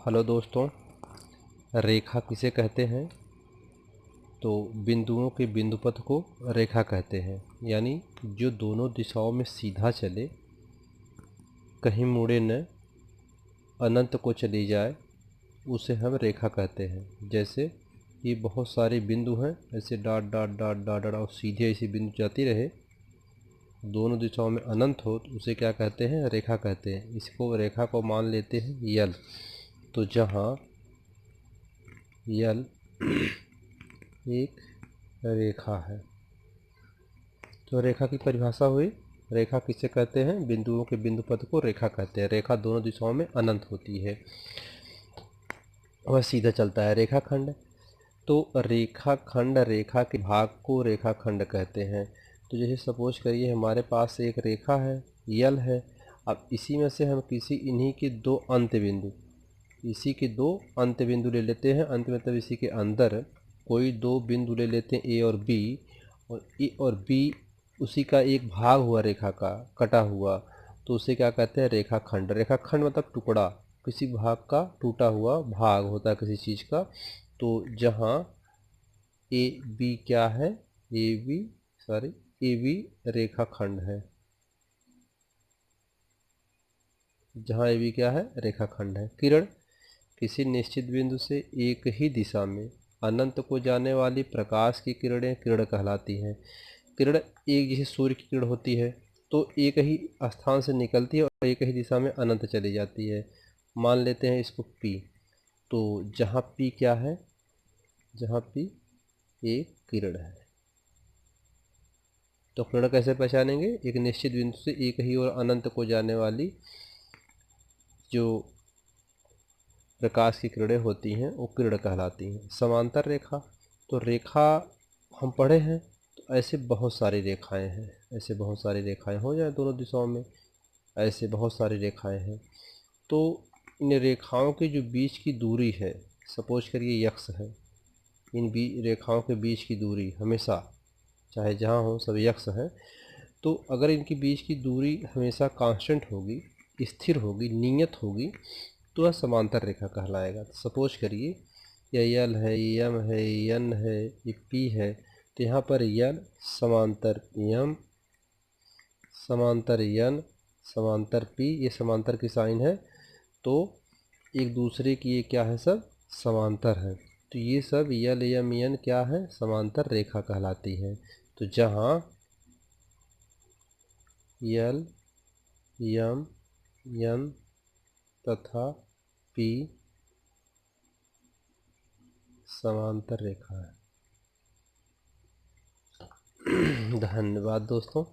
Hello दोस्तों, रेखा किसे कहते हैं? तो बिंदुओं के बिंदुपथ को रेखा कहते हैं। यानी जो दोनों दिशाओं में सीधा चले, कहीं मुड़े न, अनंत को चली जाए, उसे हम रेखा कहते हैं। जैसे ये बहुत सारे बिंदु हैं, ऐसे dot dot dot dot dot और सीधे ऐसे बिंदु जाती रहे, दोनों दिशाओं में अनंत हो, तो उसे क्या कहते हैं? रेखा कहते हैं। इसको रेखा को मान लेते हैं यल। तो जहाँ यल एक रेखा है, तो रेखा की परिभाषा हुई। रेखा किसे कहते हैं? बिंदुओं के बिंदुपथ को रेखा कहते हैं। रेखा दोनों दिशाओं में अनंत होती है, वह सीधा चलता है। रेखाखंड, तो रेखाखंड रेखा के भाग को रेखाखंड कहते हैं। तो जैसे सपोज करिए हमारे पास एक रेखा है, यल है। अब इसी में से हम इन्हीं के दो अंत बिंदु, इसी के दो अंत बिंदु ले लेते हैं। अंत मतलब इसी के अंदर कोई दो बिंदु ले लेते हैं, ए और बी, और ए और बी उसी का एक भाग हुआ, रेखा का कटा हुआ, तो उसे क्या कहते हैं? रेखाखंड। रेखाखंड मतलब टुकड़ा, किसी भाग का टूटा हुआ भाग होता है किसी चीज़ का। तो जहाँ ए बी क्या है? ए बी रेखाखंड है। जहाँ ए बी क्या है? रेखाखंड है। किरण, किसी निश्चित बिंदु से एक ही दिशा में अनंत को जाने वाली प्रकाश की किरणें किरण कहलाती हैं। किरण एक जैसे सूर्य की किरण होती है, तो एक ही स्थान से निकलती है और एक ही दिशा में अनंत चली जाती है। मान लेते हैं इसको P। तो जहाँ P क्या है? जहाँ P एक किरण है। तो किरण कैसे पहचानेंगे? एक निश्चित बिंदु से एक ही और अनंत को जाने वाली जो प्रकाश की किरणें होती हैं वो किरण कहलाती हैं। समांतर रेखा, तो रेखा हम पढ़े हैं, तो ऐसे बहुत सारी रेखाएं हैं। ऐसे बहुत सारी रेखाएं हो जाए दोनों दिशाओं में, ऐसे बहुत सारी रेखाएं हैं। तो इन रेखाओं के जो बीच की दूरी है, सपोज करिए यक्स है, इन रेखाओं के बीच की दूरी हमेशा, चाहे जहाँ हो, सब यक्स है। तो अगर इनके बीच की दूरी हमेशा कांस्टेंट होगी, स्थिर होगी, नियत होगी, तो वह समांतर रेखा कहलाएगा। तो सपोज करिए यह यल है, यम है, यन है, ये पी है। तो यहाँ पर यल समांतर यम, समांतर यन, समांतर पी, ये समांतर की साइन है। तो एक दूसरे की ये क्या है? सब समांतर है। तो ये सब यल यम यन क्या है? समांतर रेखा कहलाती है। तो जहाँ यल यम यन तथा पी समांतर रेखा है। धन्यवाद दोस्तों।